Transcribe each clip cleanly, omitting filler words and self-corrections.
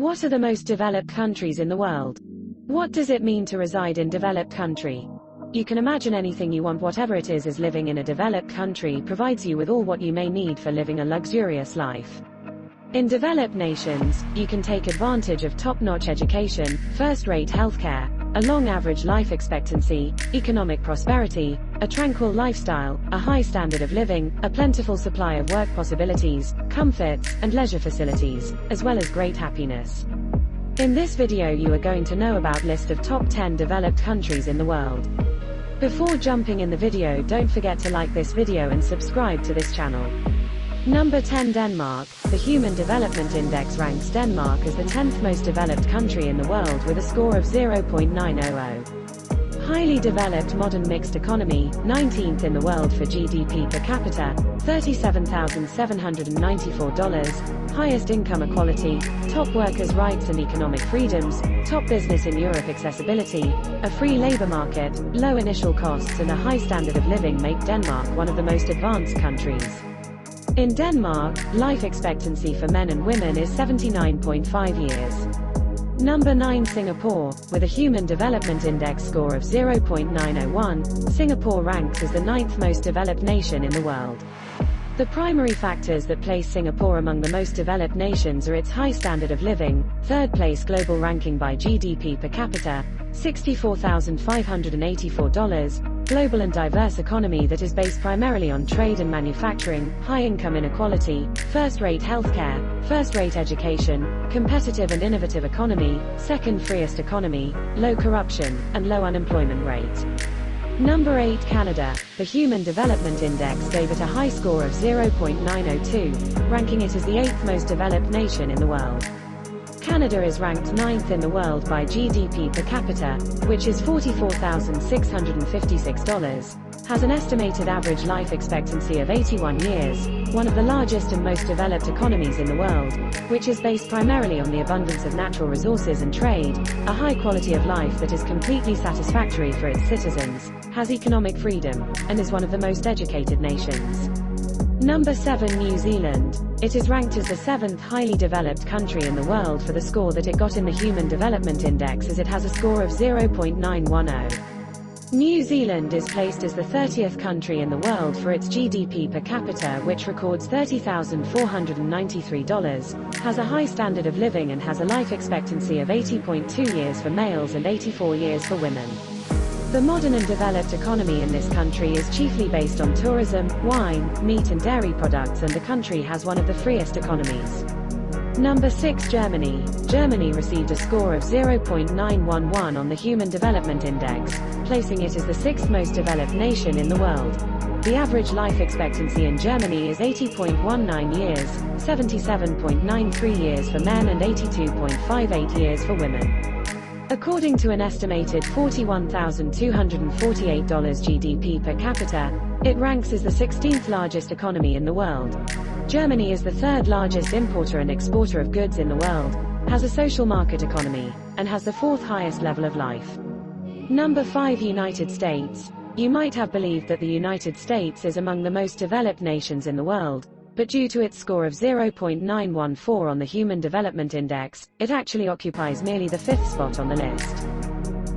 What are the most developed countries in the world? What does it mean to reside in developed country? You can imagine anything you want. Whatever it is living in a developed country provides you with all what you may need for living a luxurious life. In developed nations, you can take advantage of top-notch education, first-rate healthcare, a long average life expectancy, economic prosperity, a tranquil lifestyle, a high standard of living, a plentiful supply of work possibilities, comforts, and leisure facilities, as well as great happiness. In this video you are going to know about list of top 10 developed countries in the world. Before jumping in the video, don't forget to like this video and subscribe to this channel. Number 10, Denmark. The Human Development Index ranks Denmark as the 10th most developed country in the world with a score of 0.900. Highly developed modern mixed economy, 19th in the world for GDP per capita, $37,794, highest income equality, top workers' rights and economic freedoms, top business in Europe accessibility, a free labor market, low initial costs and a high standard of living make Denmark one of the most advanced countries. In Denmark, life expectancy for men and women is 79.5 years. Number 9, Singapore. With a Human Development Index score of 0.901, Singapore ranks as the 9th most developed nation in the world. The primary factors that place Singapore among the most developed nations are its high standard of living, third place global ranking by GDP per capita, $64,584, global and diverse economy that is based primarily on trade and manufacturing, high income inequality, first-rate healthcare, first-rate education, competitive and innovative economy, second freest economy, low corruption, and low unemployment rate. Number 8, Canada. The Human Development Index gave it a high score of 0.902, ranking it as the 8th most developed nation in the world. Canada is ranked 9th in the world by GDP per capita, which is $44,656, has an estimated average life expectancy of 81 years, one of the largest and most developed economies in the world, which is based primarily on the abundance of natural resources and trade, a high quality of life that is completely satisfactory for its citizens, has economic freedom, and is one of the most educated nations. Number 7, New Zealand. It is ranked as the 7th highly developed country in the world for the score that it got in the Human Development Index, as it has a score of 0.910. New Zealand is placed as the 30th country in the world for its GDP per capita, which records $30,493, has a high standard of living and has a life expectancy of 80.2 years for males and 84 years for women. The modern and developed economy in this country is chiefly based on tourism, wine, meat and dairy products, and the country has one of the freest economies. Number 6, Germany. Germany received a score of 0.911 on the Human Development Index, placing it as the 6th most developed nation in the world. The average life expectancy in Germany is 80.19 years, 77.93 years for men and 82.58 years for women. According to an estimated $41,248 GDP per capita, it ranks as the 16th largest economy in the world. Germany is the 3rd largest importer and exporter of goods in the world, has a social market economy, and has the 4th highest level of life. Number 5, United States. You might have believed that the United States is among the most developed nations in the world, but due to its score of 0.914 on the Human Development Index, it actually occupies merely the 5th spot on the list.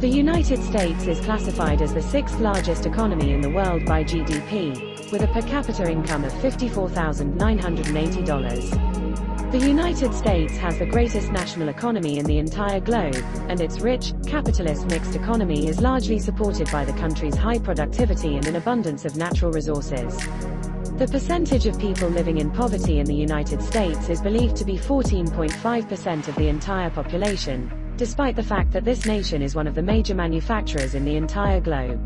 The United States is classified as the 6th largest economy in the world by GDP, with a per capita income of $54,980. The United States has the greatest national economy in the entire globe, and its rich, capitalist mixed economy is largely supported by the country's high productivity and an abundance of natural resources. The percentage of people living in poverty in the United States is believed to be 14.5% of the entire population, despite the fact that this nation is one of the major manufacturers in the entire globe.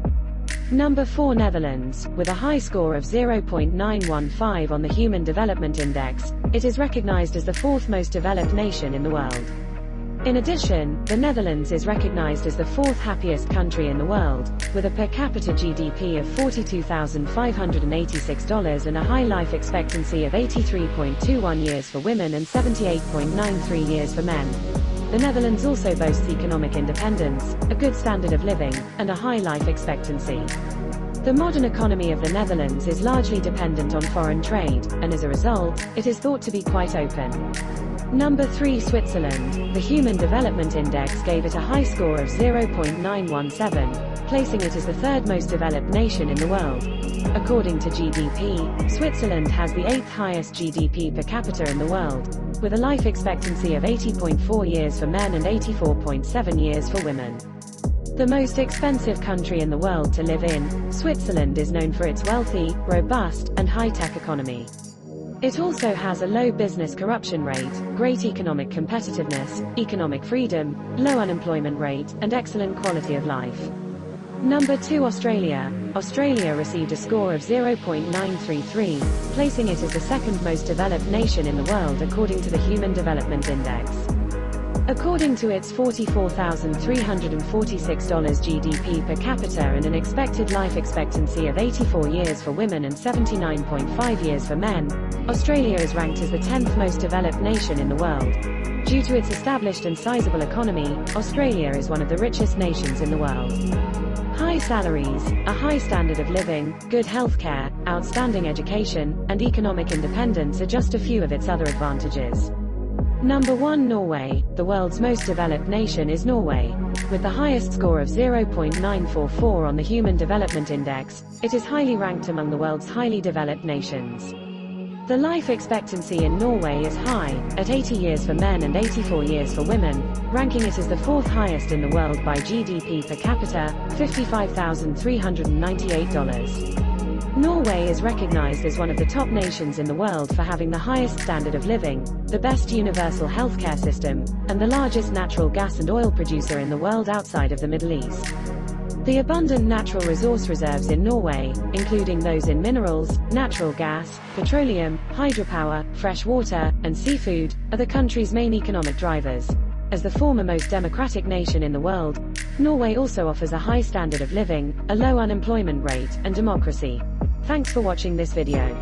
Number 4, Netherlands. With a high score of 0.915 on the Human Development Index, it is recognized as the 4th most developed nation in the world. In addition, the Netherlands is recognized as the 4th happiest country in the world, with a per capita GDP of $42,586 and a high life expectancy of 83.21 years for women and 78.93 years for men. The Netherlands also boasts economic independence, a good standard of living, and a high life expectancy. The modern economy of the Netherlands is largely dependent on foreign trade, and as a result, it is thought to be quite open. Number 3, Switzerland. The Human Development Index gave it a high score of 0.917, placing it as the third most developed nation in the world. According to GDP, Switzerland has the 8th highest GDP per capita in the world, with a life expectancy of 80.4 years for men and 84.7 years for women. The most expensive country in the world to live in, Switzerland is known for its wealthy, robust, and high-tech economy. It also has a low business corruption rate, great economic competitiveness, economic freedom, low unemployment rate, and excellent quality of life. Number 2, Australia. Australia received a score of 0.933, placing it as the second most developed nation in the world according to the Human Development Index. According to its $44,346 GDP per capita and an expected life expectancy of 84 years for women and 79.5 years for men, Australia is ranked as the 10th most developed nation in the world. Due to its established and sizable economy, Australia is one of the richest nations in the world. High salaries, a high standard of living, good healthcare, outstanding education, and economic independence are just a few of its other advantages. Number 1, Norway. The world's most developed nation is Norway. With the highest score of 0.944 on the Human Development Index, it is highly ranked among the world's highly developed nations. The life expectancy in Norway is high, at 80 years for men and 84 years for women, ranking it as the 4th highest in the world by GDP per capita, $55,398. Norway is recognized as one of the top nations in the world for having the highest standard of living, the best universal healthcare system, and the largest natural gas and oil producer in the world outside of the Middle East. The abundant natural resource reserves in Norway, including those in minerals, natural gas, petroleum, hydropower, fresh water, and seafood, are the country's main economic drivers. As the former most democratic nation in the world, Norway also offers a high standard of living, a low unemployment rate, and democracy. Thanks for watching this video.